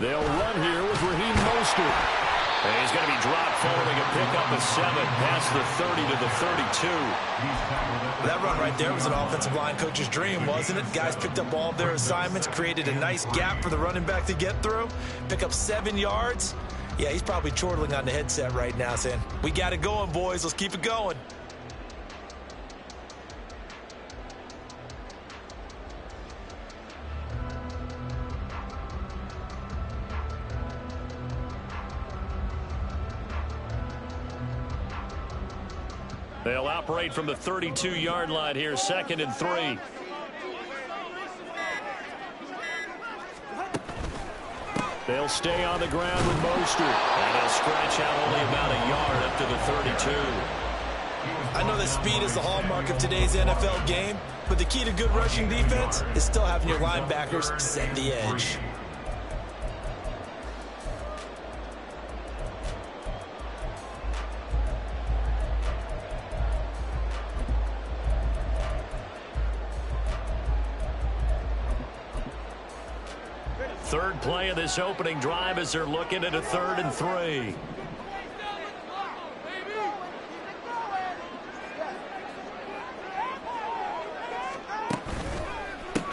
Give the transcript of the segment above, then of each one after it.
They'll run here with Raheem Mostert. And he's going to be dropped following a pickup of 7 past the 30 to the 32. That run right there was an offensive line coach's dream, wasn't it? Guys picked up all of their assignments, created a nice gap for the running back to get through, pick up 7 yards. Yeah, he's probably chortling on the headset right now saying, we got it going, boys. Let's keep it going. They'll operate from the 32-yard line here, 2nd and 3. They'll stay on the ground with Mostert. And he'll stretch out only about a yard up to the 32. I know that speed is the hallmark of today's NFL game, but the key to good rushing defense is still having your linebackers set the edge. Third play of this opening drive as they're looking at a 3rd and 3.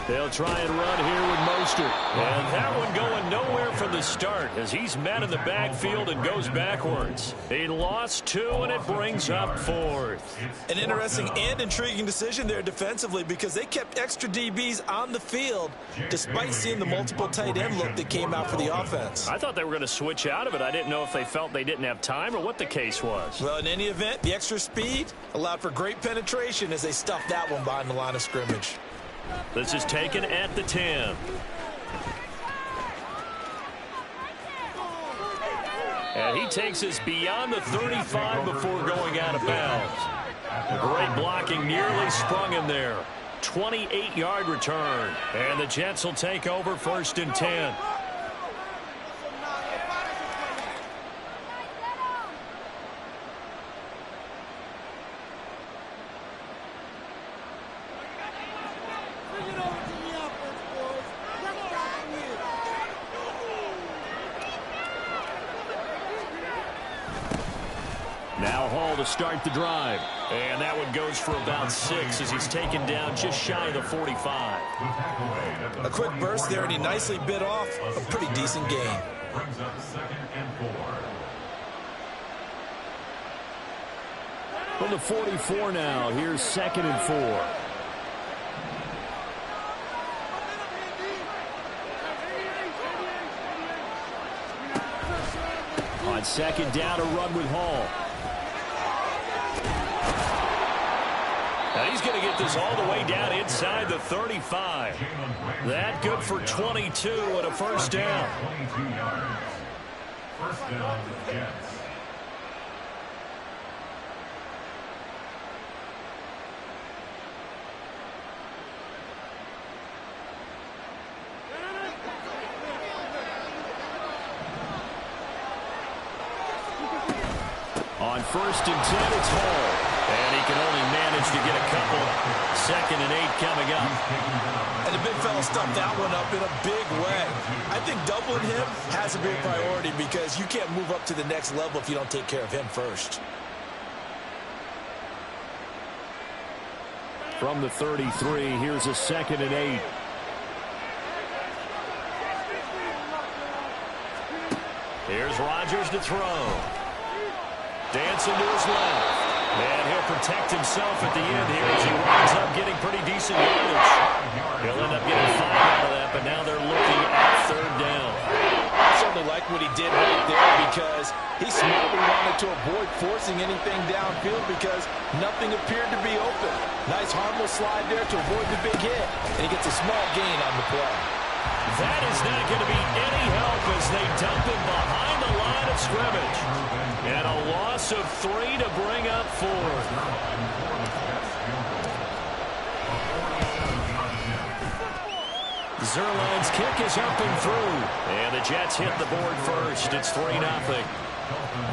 They'll try and run here with Mostert. And that one going nowhere from the start as he's met in the backfield and goes backwards. He lost 2, and it brings up 4th. An interesting and intriguing decision there defensively because they kept extra DBs on the field despite seeing the multiple tight end look that came out for the offense. I thought they were going to switch out of it. I didn't know if they felt they didn't have time or what the case was. Well, in any event, the extra speed allowed for great penetration as they stuffed that one behind the line of scrimmage. This is taken at the 10. And he takes us beyond the 35 before going out of bounds. A great blocking nearly sprung him there. 28-yard return. And the Jets will take over 1st and 10. Now Hall to start the drive. And that one goes for about 6 as he's taken down just shy of the 45. A quick burst there, and he nicely bit off a pretty decent gain. Brings up 2nd and 4. From the 44 now, here's 2nd and 4. On 2nd down, a run with Hall. Now he's going to get this all the way down inside the 35. That good for 22 and a 1st down. 22 yards. 1st down to the Jets. On 1st and 10, it's Hall. And he can only manage to get a couple. 2nd and 8 coming up. And the big fella stuffed that one up in a big way. I think doubling him has to be a priority because you can't move up to the next level if you don't take care of him first. From the 33, here's a 2nd and 8. Here's Rodgers to throw. Dancing to his left. And he'll protect himself at the end here as he winds up getting pretty decent yardage. He'll end up getting 5 out of that, but now they're looking at 3rd down. I certainly like what he did right there because he smartly wanted to avoid forcing anything downfield because nothing appeared to be open. Nice harmless slide there to avoid the big hit, and he gets a small gain on the play. That is not going to be any help as they dump him behind the line of scrimmage. And a loss of 3 to bring up 4th. Zerline's kick is up and through. And the Jets hit the board first. It's 3-0.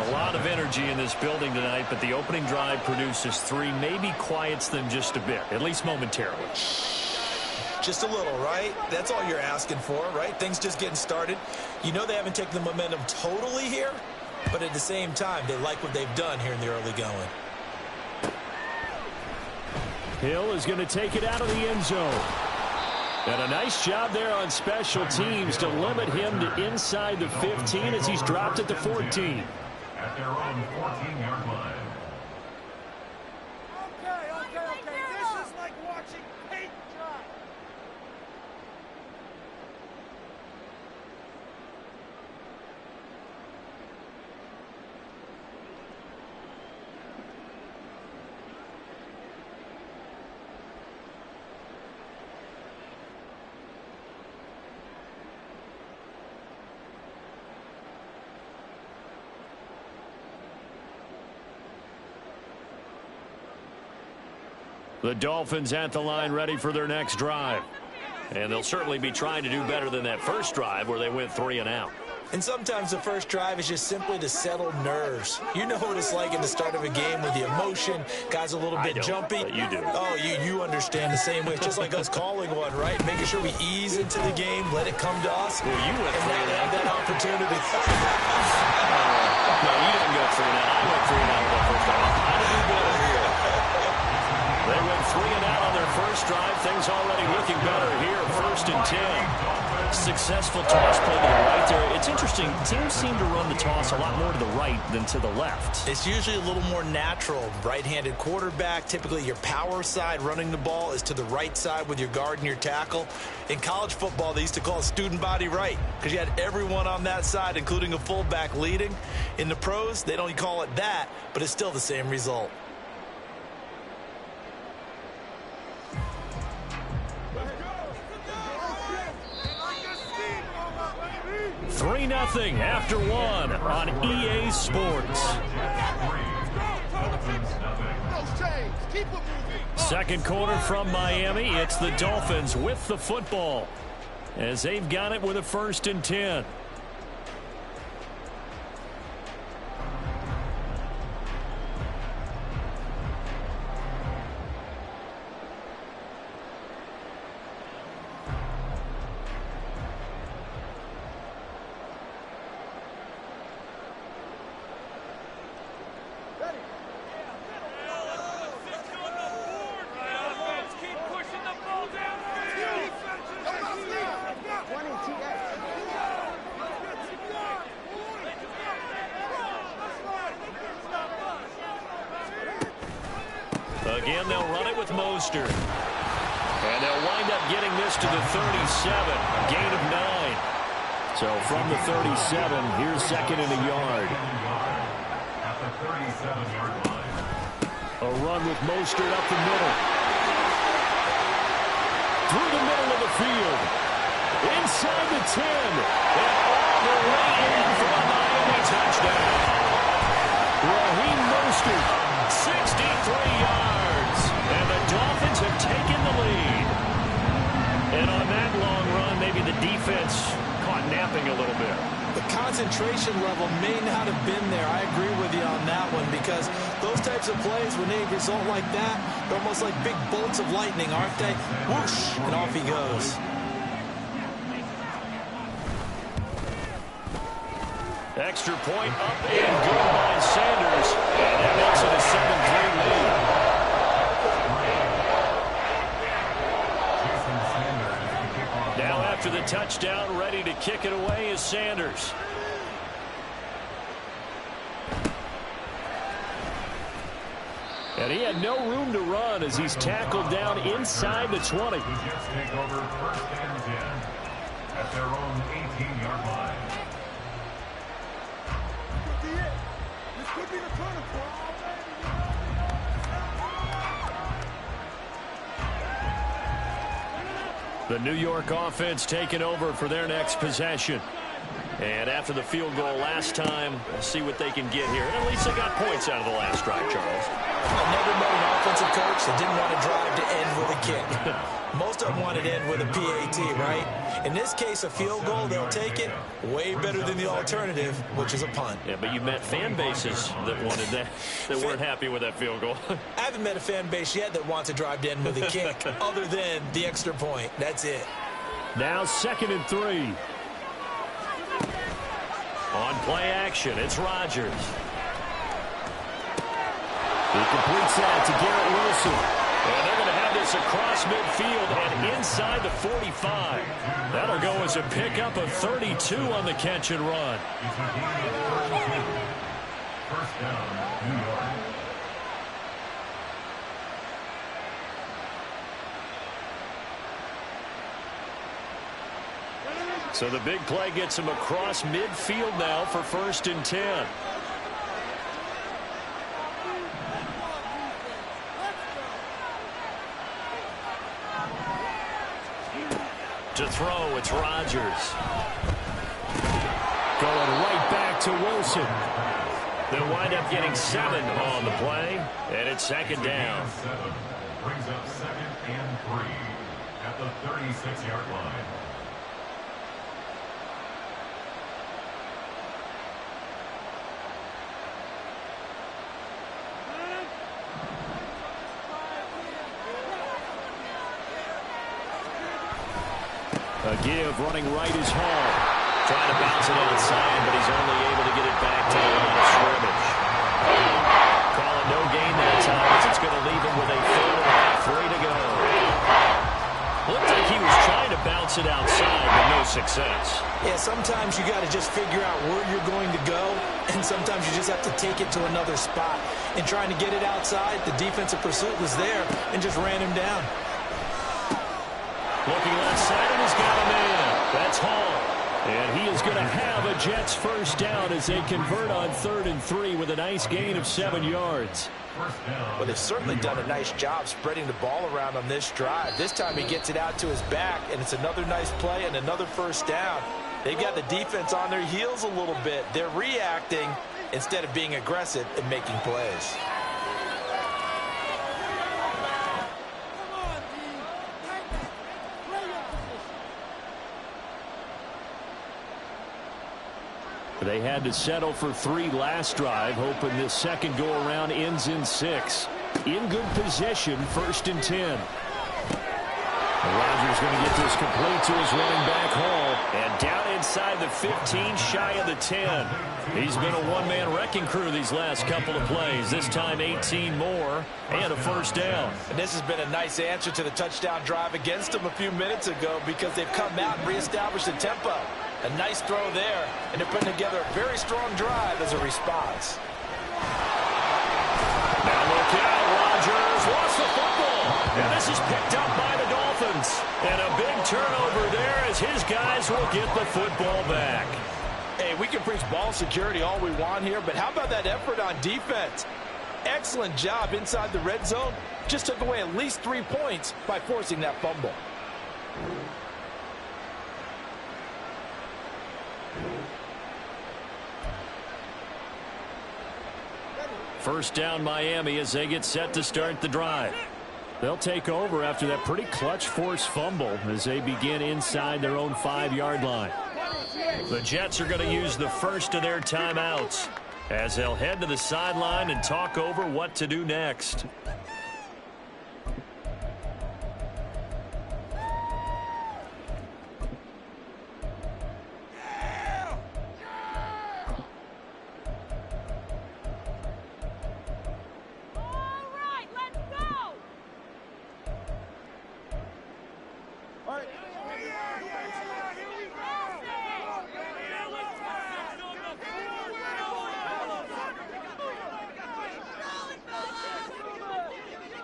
A lot of energy in this building tonight, but the opening drive produces 3, maybe quiets them just a bit, at least momentarily. Just a little, right? That's all you're asking for, right? Things just getting started. You know they haven't taken the momentum totally here, but at the same time, they like what they've done here in the early going. Hill is going to take it out of the end zone. And a nice job there on special teams to limit him to inside the 15 as he's dropped at the 14. At their own 14-yard line. Okay. This is like watching paint dry. The Dolphins at the line ready for their next drive. And they'll certainly be trying to do better than that first drive where they went 3 and out. And sometimes the first drive is just simply to settle nerves. You know what it's like in the start of a game with the emotion. Guys a little bit jumpy. But you do. Oh, you understand the same way. It's just like us calling one, right? Making sure we ease into the game, let it come to us. Well, you went and 3 now and they have out. that opportunity. No, you didn't go 3 and out. I went 3 and out on that first drive. I'm trying to do better here. They went 3 and out on their first drive. Things already looking better here. 1st and 10. Successful toss play to the right there. It's interesting. Teams seem to run the toss a lot more to the right than to the left. It's usually a little more natural. Right-handed quarterback, typically your power side running the ball is to the right side with your guard and your tackle. In college football, they used to call it student body right because you had everyone on that side, including a fullback leading. In the pros, they don't call it that, but it's still the same result. 3-0 after 1 on EA Sports. Second quarter from Miami. It's the Dolphins with the football as they've got it with a 1st and 10. Again, they'll run it with Mostert. And they'll wind up getting this to the 37. Gain of 9. So from the 37, here's 2nd and a yard. At the 37-yard line. A run with Mostert up the middle. Through the middle of the field. Inside the 10. And all the way in for a Miami touchdown. Raheem Mostert, 63 yards. And the Dolphins have taken the lead. And on that long run, maybe the defense caught napping a little bit. The concentration level may not have been there. I agree with you on that one because those types of plays, when they result like that, they're almost like big bolts of lightning, aren't they? Whoosh, and off he goes. Extra point up and good by Sanders. And that makes it a 7-3 lead. Now after the touchdown, ready to kick it away is Sanders. And he had no room to run as he's tackled down inside the 20. The Jets take over 1st and 10 at their own 18-yard line. This could be the turning point. The New York offense taking over for their next possession. And after the field goal last time, we'll see what they can get here. At least they got points out of the last drive, Charles. I never met an offensive coach that didn't want to drive to end with a kick. Most of them wanted to end with a PAT, right? In this case, a field goal, they'll take it. Way better than the alternative, which is a punt. Yeah, but you met fan bases that wanted that, that weren't happy with that field goal. I haven't met a fan base yet that wants to drive to end with a kick, other than the extra point. That's it. Now 2nd and 3. On play action, it's Rodgers. He completes that to Garrett Wilson. And they're going to have this across midfield and inside the 45. That'll go as a pickup of 32 on the catch and run. First down, New York. So the big play gets him across midfield now for 1st and 10. To throw, it's Rodgers. Going right back to Wilson. They'll wind up getting 7 on the play, and it's 2nd down. 7 brings up 2nd and 3 at the 36-yard line. A give running right is Hall. Trying to bounce it outside, but he's only able to get it back to the line of scrimmage. Calling no gain that time as it's going to leave him with a 3rd and 3 to go. Looked like he was trying to bounce it outside, but no success. Yeah, sometimes you got to just figure out where you're going to go, and sometimes you just have to take it to another spot. And trying to get it outside, the defensive pursuit was there and just ran him down. Looking left side, and he's got him in. That's Hall. And he is going to have a Jets 1st down as they convert on 3rd and 3 with a nice gain of 7 yards. Well, they've certainly done a nice job spreading the ball around on this drive. This time he gets it out to his back, and it's another nice play and another 1st down. They've got the defense on their heels a little bit. They're reacting instead of being aggressive and making plays. They had to settle for 3 last drive, hoping this second go-around ends in 6. In good position, 1st and 10. Rodgers going to get this complete to his running back Hall. And down inside the 15, shy of the 10. He's been a one-man wrecking crew these last couple of plays. This time 18 more and a 1st down. And this has been a nice answer to the touchdown drive against them a few minutes ago because they've come out and reestablished the tempo. A nice throw there, and they're putting together a very strong drive as a response. Now look out, Rodgers lost the football. And this is picked up by the Dolphins. And a big turnover there as his guys will get the football back. Hey, we can preach ball security all we want here, but how about that effort on defense? Excellent job inside the red zone. Just took away at least 3 points by forcing that fumble. First down Miami as they get set to start the drive. They'll take over after that pretty clutch forced fumble as they begin inside their own 5-yard line. The Jets are going to use the first of their timeouts as they'll head to the sideline and talk over what to do next.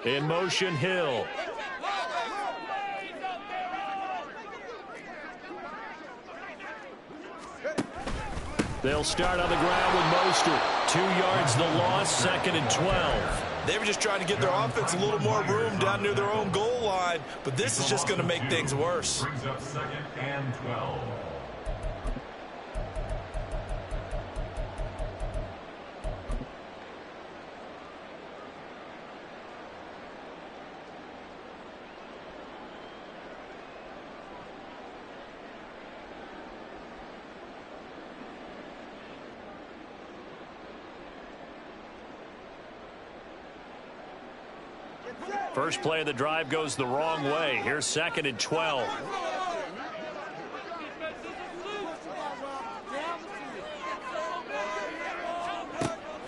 In motion, Hill. They'll start on the ground with Mostert. 2 yards the loss, 2nd and 12. They were just trying to give their offense a little more room down near their own goal line, but this is just going to make things worse. Brings up 2nd and 12. First play of the drive goes the wrong way. Here's 2nd and 12.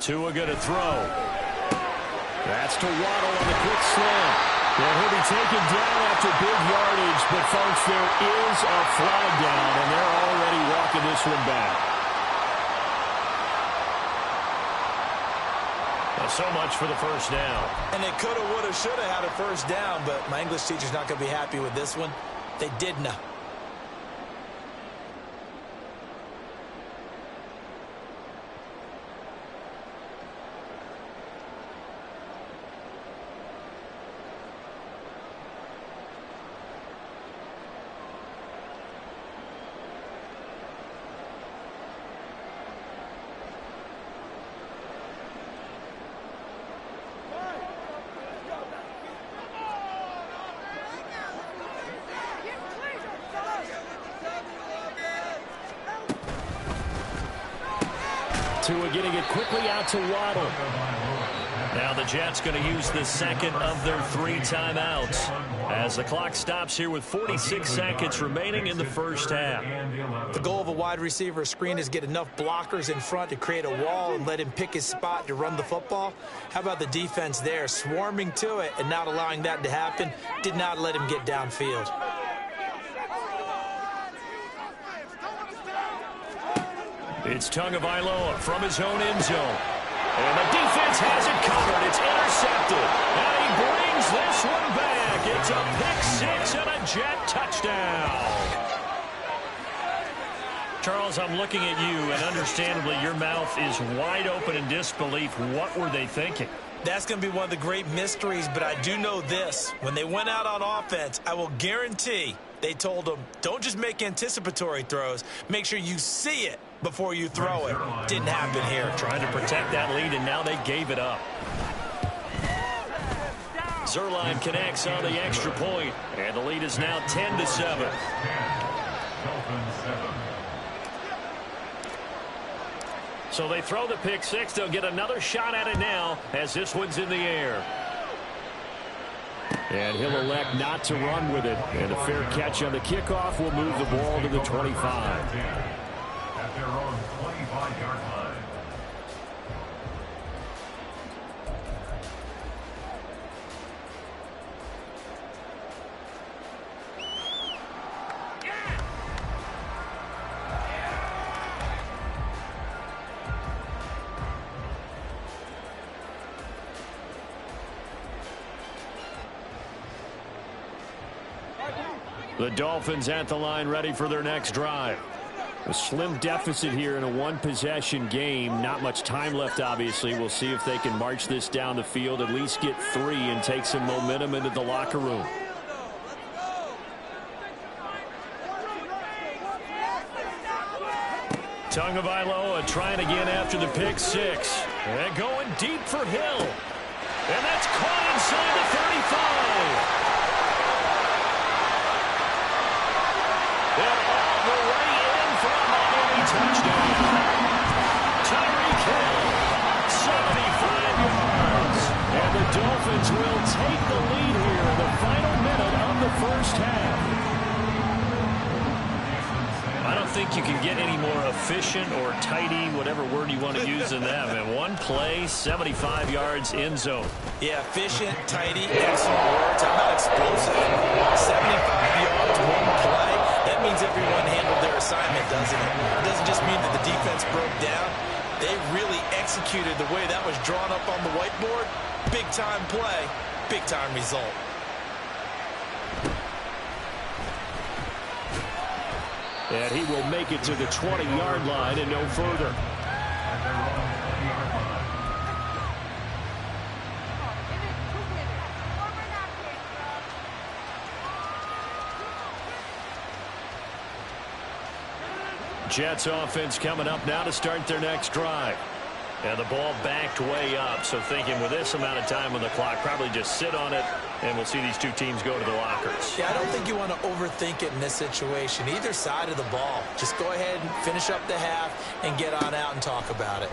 Tua going to throw. That's to Waddle on the quick slant. Well, he'll be taken down after big yardage, but folks, there is a flag down, and they're already walking this one back. So much for the first down. And they could have, would have, should have had a first down, but my English teacher's not going to be happy with this one. They didn't. Tua getting it quickly out to Waddle. Now the Jets going to use the second of their 3 timeouts as the clock stops here with 46 seconds remaining in the first half. The goal of a wide receiver screen is get enough blockers in front to create a wall and let him pick his spot to run the football. How about the defense there, swarming to it and not allowing that to happen? Did not let him get downfield. It's Tagovailoa from his own end zone. And the defense has it covered. It's intercepted. And he brings this one back. It's a pick 6 and a Jet touchdown. Charles, I'm looking at you, and understandably your mouth is wide open in disbelief. What were they thinking? That's going to be one of the great mysteries, but I do know this. When they went out on offense, I will guarantee they told them, don't just make anticipatory throws. Make sure you see it before you throw it. Didn't happen here. Trying to protect that lead, and now they gave it up. Zerline connects on the extra point, and the lead is now 10-7. So they throw the pick 6. They'll get another shot at it now as this one's in the air. And he'll elect not to run with it. And a fair catch on the kickoff will move the ball to the 25. At their own 25-yard line. The Dolphins at the line, ready for their next drive. A slim deficit here in a one-possession game. Not much time left, obviously. We'll see if they can march this down the field, at least get 3 and take some momentum into the locker room. Tagovailoa trying again after the pick 6. And going deep for Hill. And that's caught inside the 35. And all the way in for a Miami touchdown. Tyreek Hill, 75 yards. And the Dolphins will take the lead here in the final minute of the first half. I don't think you can get any more efficient or tidy, whatever word you want to use in that. And one play, 75 yards in zone. Yeah, efficient, tidy, excellent words. How about explosive? 75 yards, one play. That means everyone handled their assignment, doesn't it? It doesn't just mean that the defense broke down. They really executed the way that was drawn up on the whiteboard. Big-time play, big-time result. And he will make it to the 20-yard line and no further. Jets offense coming up now to start their next drive. And the ball backed way up, so thinking with this amount of time on the clock, probably just sit on it, and we'll see these two teams go to the lockers. Yeah, I don't think you want to overthink it in this situation. Either side of the ball. Just go ahead and finish up the half and get on out and talk about it.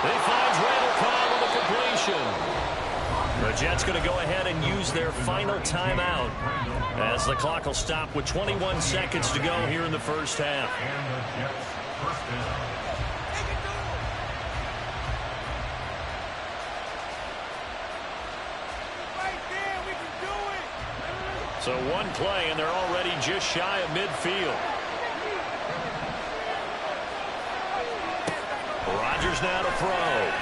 He finds Randall Cobb with a complete Jets going to go ahead and use their final timeout as the clock will stop with 21 seconds to go here in the first half. And the Jets first down. So one play, and they're already just shy of midfield. Rodgers now to throw.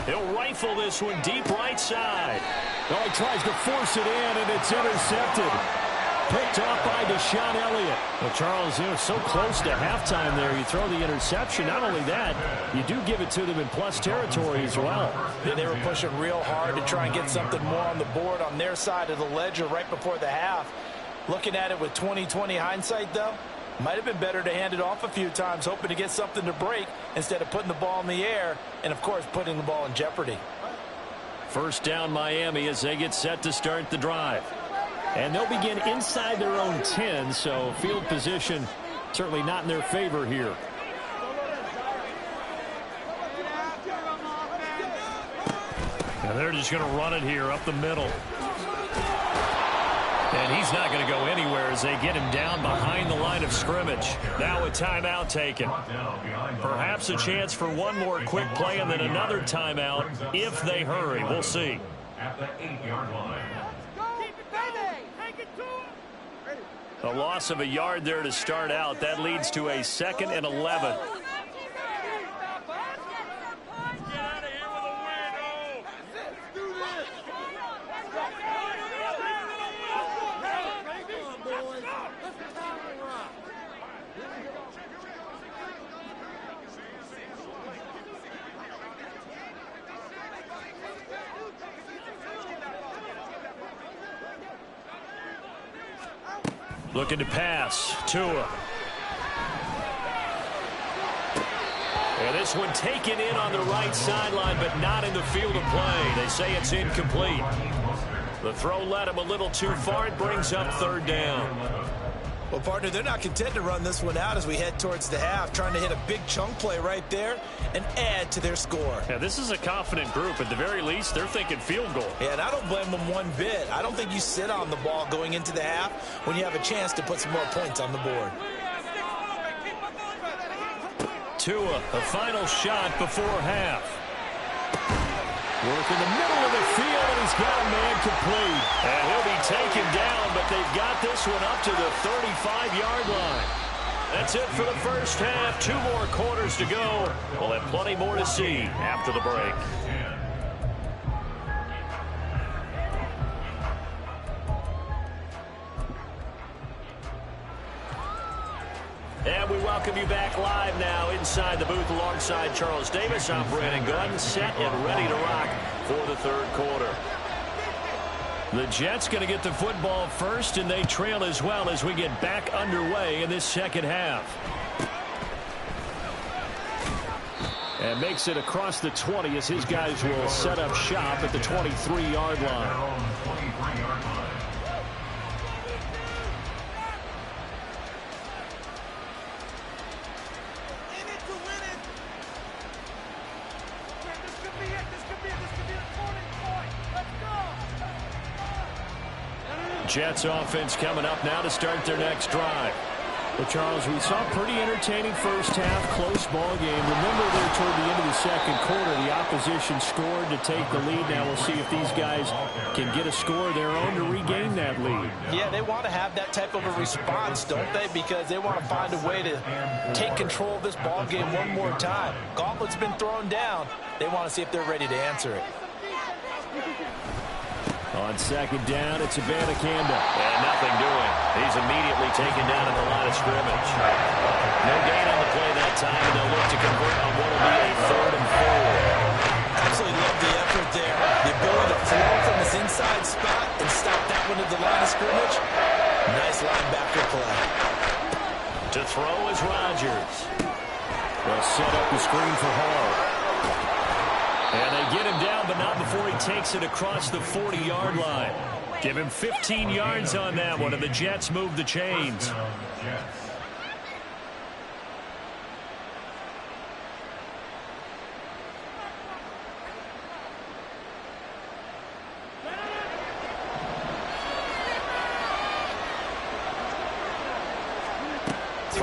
He'll rifle this one deep right side. Oh, he tries to force it in, and it's intercepted. Picked off by Deshaun Elliott. Well, Charles, so close to halftime there. You throw the interception. Not only that, you do give it to them in plus territory as well. Yeah, they were pushing real hard to try and get something more on the board on their side of the ledger right before the half. Looking at it with 20/20 hindsight, though, might have been better to hand it off a few times, hoping to get something to break instead of putting the ball in the air and, of course, putting the ball in jeopardy. First down Miami as they get set to start the drive. And they'll begin inside their own 10, so field position certainly not in their favor here. And they're just going to run it here up the middle. And he's not going to go anywhere as they get him down behind the line of scrimmage. Now a timeout taken. Perhaps a chance for one more quick play and then another timeout if they hurry. We'll see. At the 8-yard line. A loss of a yard there to start out. That leads to a 2nd and 11. Looking to pass. Tua. And this one taken in on the right sideline, but not in the field of play. They say it's incomplete. The throw led him a little too far. It brings up 3rd down. Well, partner, they're not content to run this one out as we head towards the half, trying to hit a big chunk play right there and add to their score. Yeah, this is a confident group. At the very least, they're thinking field goal. Yeah, and I don't blame them one bit. I don't think you sit on the ball going into the half when you have a chance to put some more points on the board. Tua, a final shot before half. Work in the middle of the field, and he's got a man complete. And he'll be taken down, but they've got this one up to the 35-yard line. That's it for the first half. 2 more quarters to go. We'll have plenty more to see after the break. And we welcome you back live now inside the booth alongside Charles Davis. I'm Brandon Gunn, set and ready to rock for the 3rd quarter. The Jets going to get the football first, and they trail as well as we get back underway in this 2nd half. And makes it across the 20 as his guys will set up shop at the 23-yard line. Jets offense coming up now to start their next drive. Well, Charles, we saw a pretty entertaining first half, close ball game. Remember there toward the end of the 2nd quarter, the opposition scored to take the lead. Now we'll see if these guys can get a score of their own to regain that lead. Yeah, they want to have that type of a response, don't they? Because they want to find a way to take control of this ball game one more time. Gauntlet's been thrown down. They want to see if they're ready to answer it. On 2nd down, it's Abanikanda. And nothing doing. He's immediately taken down at the line of scrimmage. No gain on the play that time, and they'll look to convert on what will be a 3rd and 4. Absolutely love the effort there. The ability to flow from his inside spot and stop that one at the line of scrimmage. Nice linebacker play. To throw is Rodgers. They'll set up the screen for Hall. And they get him down, but not before he takes it across the 40-yard line. Give him 15 yards on that one, and the Jets move the chains.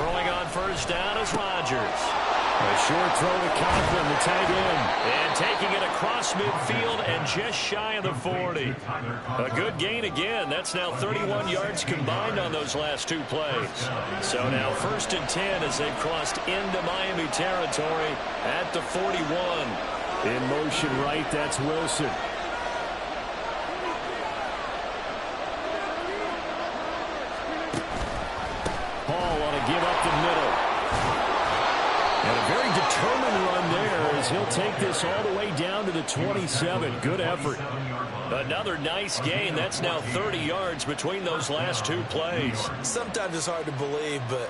Throwing on first down is Rodgers. A short throw to Conklin, the tight end. And taking it across midfield and just shy of the 40. A good gain again. That's now 31 yards combined on those last two plays. So now 1st and 10 as they've crossed into Miami territory at the 41. In motion right, that's Wilson. Hall on a give up the middle. And a very determined run there as he'll take this all the way down to the 27. Good effort. Another nice gain. That's now 30 yards between those last two plays. Sometimes it's hard to believe, but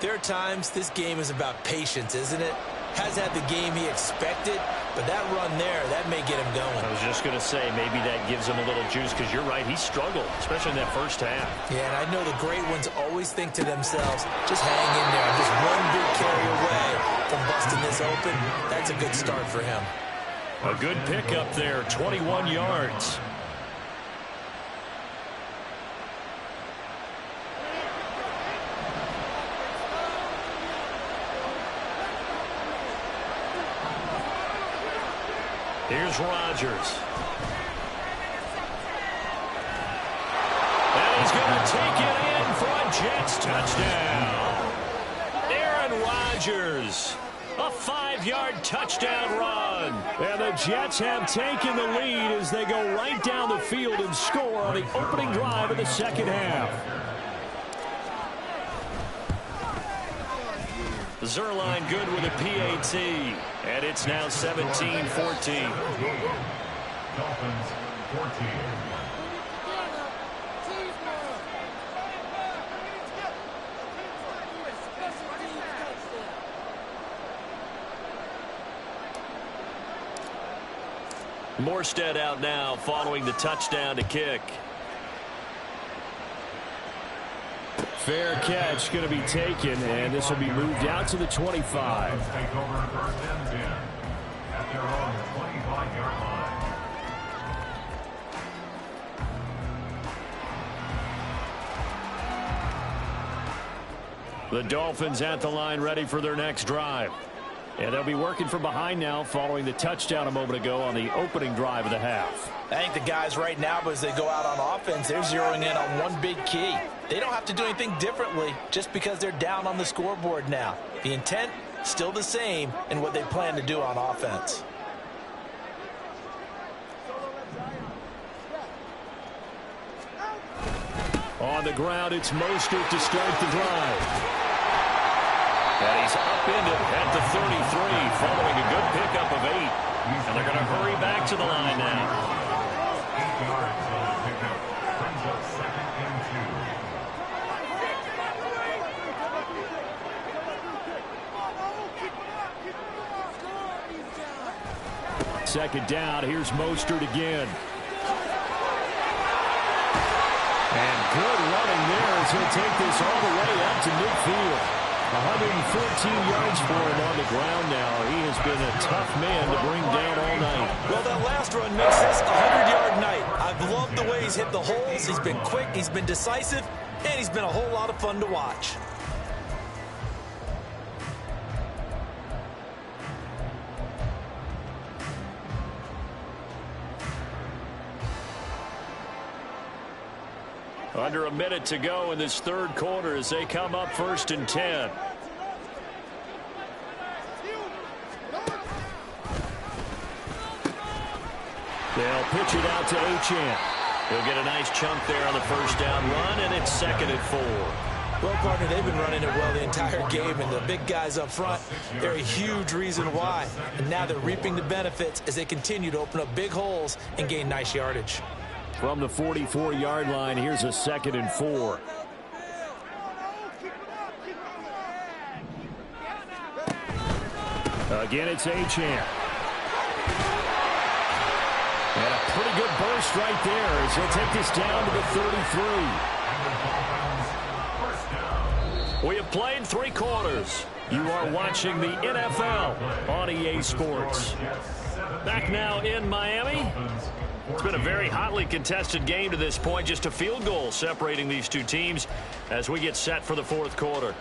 there are times this game is about patience, isn't it? Has had the game he expected, but that run there, that may get him going. I was just going to say, maybe that gives him a little juice, because you're right, he struggled, especially in that first half. Yeah, and I know the great ones always think to themselves, just hang in there. Just one big carry away from busting this open. That's a good start for him. A good pickup there, 21 yards. Here's Rodgers. And he's going to take it in for a Jets touchdown. Aaron Rodgers, a 5-yard touchdown run. And the Jets have taken the lead as they go right down the field and score on the opening drive of the second half. Zerline good with a PAT, and it's now 17-14. Dolphins 14. Morstead out now following the touchdown to kick. Fair catch going to be taken, and this will be moved out to the 25. Take over 1st and 10 at their own 25-yard line. The Dolphins at the line ready for their next drive. And they'll be working from behind now following the touchdown a moment ago on the opening drive of the half. I think the guys right now, as they go out on offense, they're zeroing in on one big key. They don't have to do anything differently just because they're down on the scoreboard now. The intent, still the same in what they plan to do on offense. On the ground, it's Mostert to start the drive. And he's upended at the 33 following a good pickup of 8. And they're going to hurry back to the line now. 8 yards on the pickup. Brings up 2nd and 2. Second down, here's Mostert again. And good running there as he'll take this all the way up to midfield. 114 yards for him on the ground now. He has been a tough man to bring down all night. Well, that last run makes this a 100-yard night. I've loved the way he's hit the holes. He's been quick, he's been decisive, and he's been a whole lot of fun to watch. Under a minute to go in this third quarter as they come up 1st and 10. They'll pitch it out to Achane. He'll get a nice chunk there on the first down run, and it's 2nd and 4. Well, partner, they've been running it well the entire game, and the big guys up front, they're a huge reason why. And now they're reaping the benefits as they continue to open up big holes and gain nice yardage. From the 44-yard line, here's a 2nd and 4. Again, it's Achane. And a pretty good burst right there as he'll take this down to the 33. We have played 3 quarters. You are watching the NFL on EA Sports. Back now in Miami. It's been a very hotly contested game to this point. Just a field goal separating these two teams as we get set for the fourth quarter.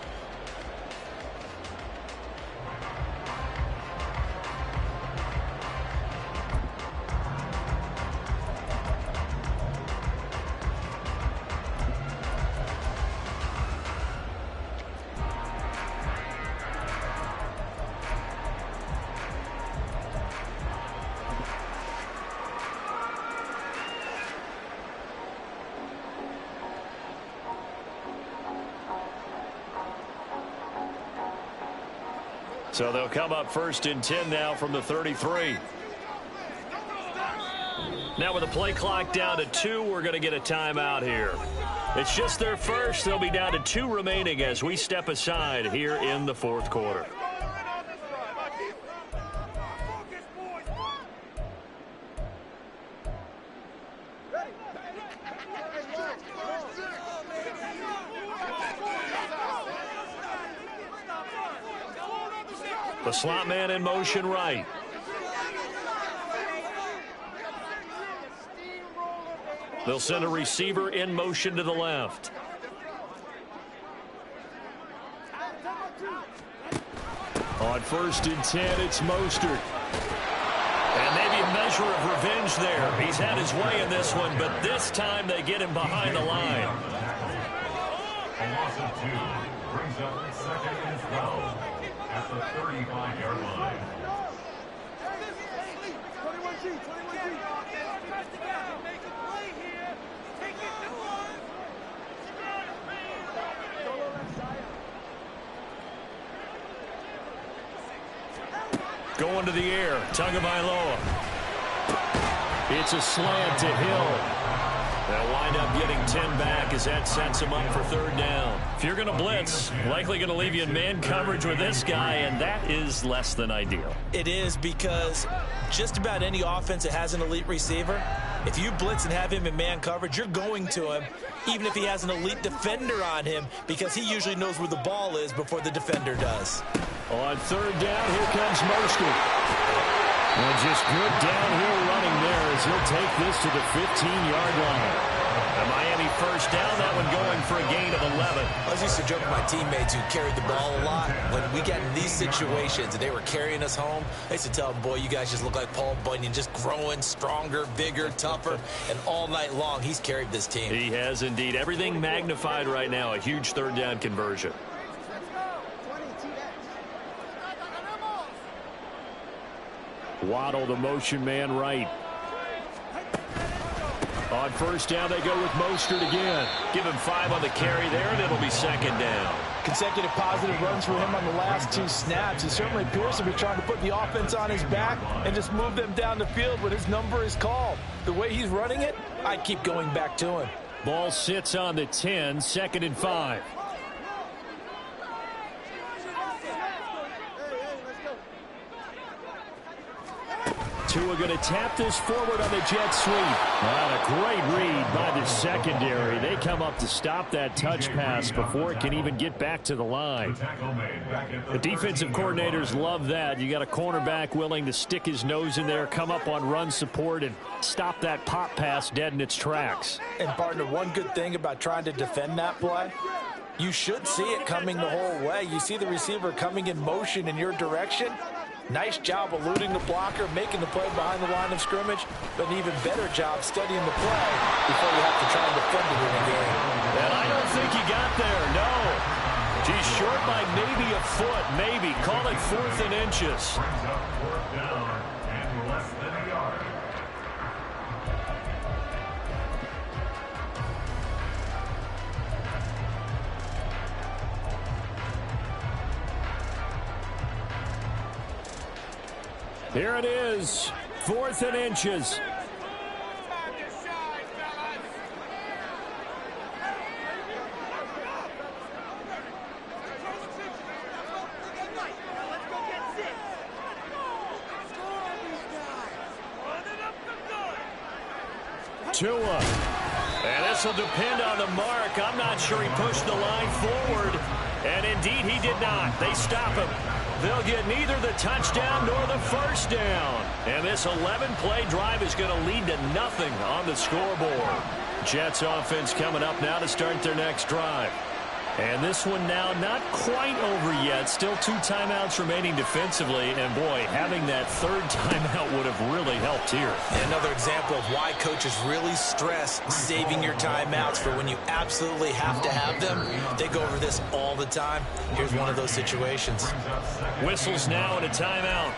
So they'll come up 1st and 10 now from the 33. Now with the play clock down to 2, we're going to get a timeout here. It's just their first. They'll be down to 2 remaining as we step aside here in the 4th quarter. The slot man in motion right. They'll send a receiver in motion to the left. On 1st and 10, it's Mostert. And maybe a measure of revenge there. He's had his way in this one, but this time they get him behind the line. A loss of 2 brings up 2nd and 12 at the 35-yard line. Going to the air, Tagovailoa. It's a slant to Hill. They'll wind up getting 10 back as that sets him up for 3rd down. If you're going to blitz, likely going to leave you in man coverage with this guy, and that is less than ideal. It is, because just about any offense that has an elite receiver, if you blitz and have him in man coverage, you're going to him, even if he has an elite defender on him, because he usually knows where the ball is before the defender does. On 3rd down, here comes Mostert. And just good downhill running there as he'll take this to the 15-yard line. A Miami 1st down, that one going for a gain of 11. I was used to joke with my teammates who carried the ball a lot. When we got in these situations and they were carrying us home, I used to tell them, boy, you guys just look like Paul Bunyan, just growing stronger, bigger, tougher. And all night long, he's carried this team. He has indeed. Everything magnified right now, a huge 3rd down conversion. Waddle, the motion man right. On 1st down, they go with Mostert again. Give him 5 on the carry there, and it'll be 2nd down. Consecutive positive runs for him on the last 2 snaps. He certainly appears to be trying to put the offense on his back and just move them down the field when his number is called. The way he's running it, I keep going back to him. Ball sits on the 10, 2nd and 5. Tua going to tap this forward on the jet sweep. A great read by the secondary. They come up to stop that touch pass before it can even get back to the line. The defensive coordinators love that. You got a cornerback willing to stick his nose in there, come up on run support, and stop that pop pass dead in its tracks. And partner, one good thing about trying to defend that play, you should see it coming the whole way. You see the receiver coming in motion in your direction. Nice job eluding the blocker, making the play behind the line of scrimmage, but an even better job studying the play before you have to try and defend it in the game. And I don't think he got there, no. He's short by maybe a foot, maybe. Call it 4th and inches. Brings up 4th down and less than a yard. Here it is, 4th and inches. Tua. And this will depend on the mark. I'm not sure he pushed the line forward. And indeed he did not. They stop him. They'll get neither the touchdown nor the 1st down. And this 11-play drive is going to lead to nothing on the scoreboard. Jets offense coming up now to start their next drive. And this one now not quite over yet. Still 2 timeouts remaining defensively. And, boy, having that 3rd timeout would have really helped here. And another example of why coaches really stress saving your timeouts for when you absolutely have to have them. They go over this all the time. Here's one of those situations. Whistles now and a timeout.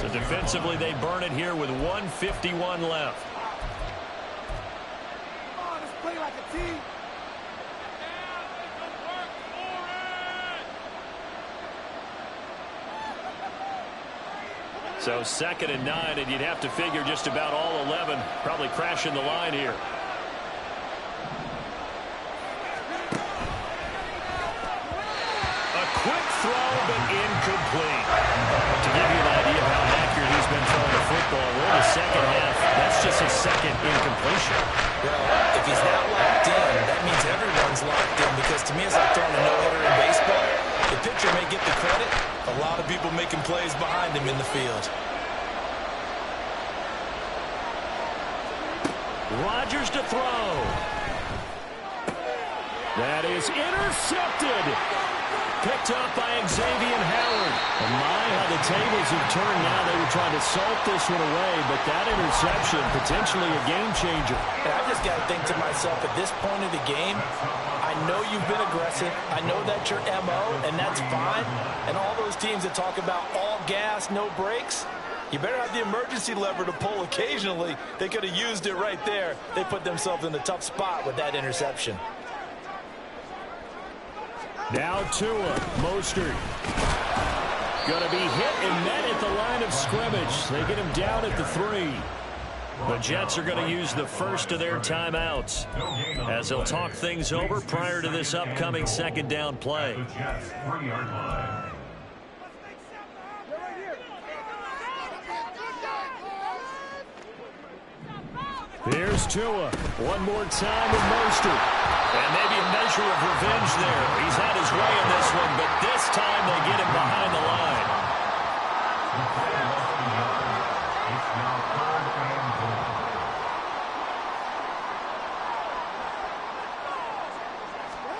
So defensively they burn it here with 1:51 left. Come on, let's play like a team. So 2nd and 9, and you'd have to figure just about all 11 probably crashing the line here. A quick throw, but incomplete. To give you an idea of how accurate he's been throwing the football, we're in the second half. That's just his second incompletion. Well, if he's not locked in, that means everyone's locked in, because to me it's like throwing a no-hitter in baseball. The pitcher may get the credit. A lot of people making plays behind him in the field. Rodgers to throw. That is intercepted. Picked up by Xavier Howard. And my, how the tables have turned now. They were trying to salt this one away, but that interception, potentially a game changer. And I just got to think to myself, at this point of the game, I know you've been aggressive. I know that's your MO, and that's fine. And all those teams that talk about all gas, no brakes, you better have the emergency lever to pull occasionally. They could have used it right there. They put themselves in a tough spot with that interception. Now Tua, Mostert. Going to be hit and met at the line of scrimmage. They get him down at the 3. The Jets are going to use the first of their timeouts as they'll talk things over prior to this upcoming 2nd down play. The Jets 3-yard line. Here's Tua. One more time with Mostert. And maybe a measure of revenge there. He's had his way in this one, but this time they get him behind the line. It's now 3rd and goal.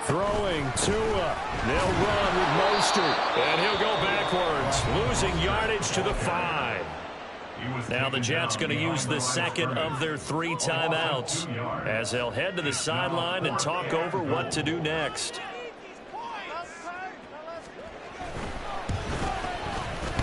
Throwing Tua. They'll run with Mostert. And he'll go backwards, losing yardage to the 5. Now the Jets going to use the 2nd of their 3 timeouts as they'll head to the sideline and talk over what to do next.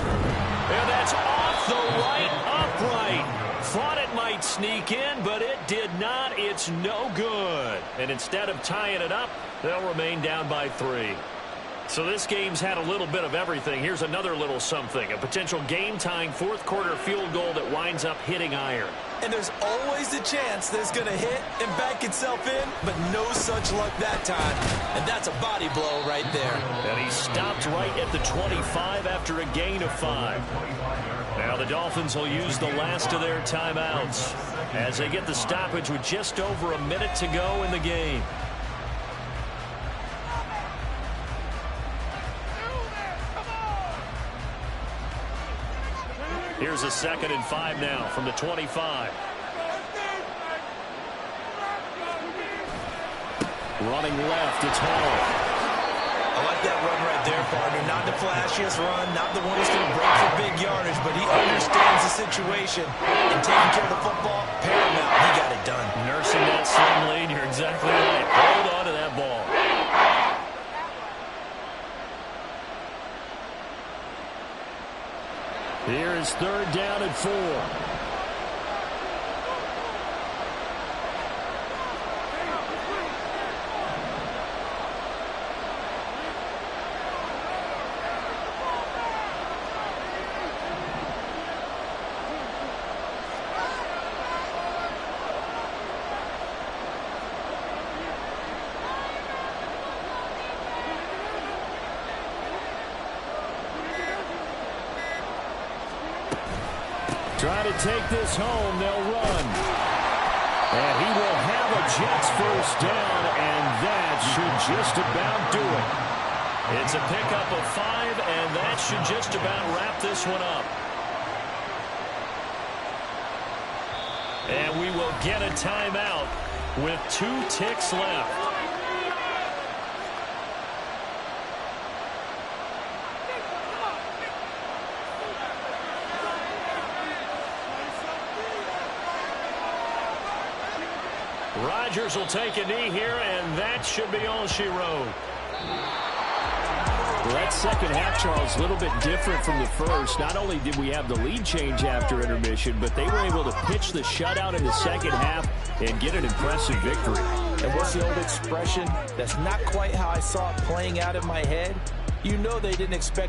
And that's off the right upright. Thought it might sneak in, but it did not. It's no good. And instead of tying it up, they'll remain down by 3. So this game's had a little bit of everything. Here's another little something. A potential game-tying 4th quarter field goal that winds up hitting iron. And there's always a chance that it's going to hit and bank itself in, but no such luck that time. And that's a body blow right there. And he stopped right at the 25 after a gain of 5. Now the Dolphins will use the last of their timeouts as they get the stoppage with just over a minute to go in the game. Here's a 2nd and 5 now from the 25. Running left, it's Hall. I like that run right there, partner. Not the flashiest run, not the one that's going to break for big yardage, but he understands the situation. And taking care of the football, paramount. He got it done. Nursing that slim lead, you're exactly right. Hold on to that ball. Here is 3rd down and 4. Trying to take this home, they'll run. And he will have a Jets 1st down, and that should just about do it. It's a pickup of 5, and that should just about wrap this one up. And we will get a timeout with 2 ticks left. Rodgers will take a knee here, and that should be all she wrote. Well, that second half, Charles, a little bit different from the first. Not only did we have the lead change after intermission, but they were able to pitch the shutout in the second half and get an impressive victory. And what's the old expression? That's not quite how I saw it playing out in my head. You know they didn't expect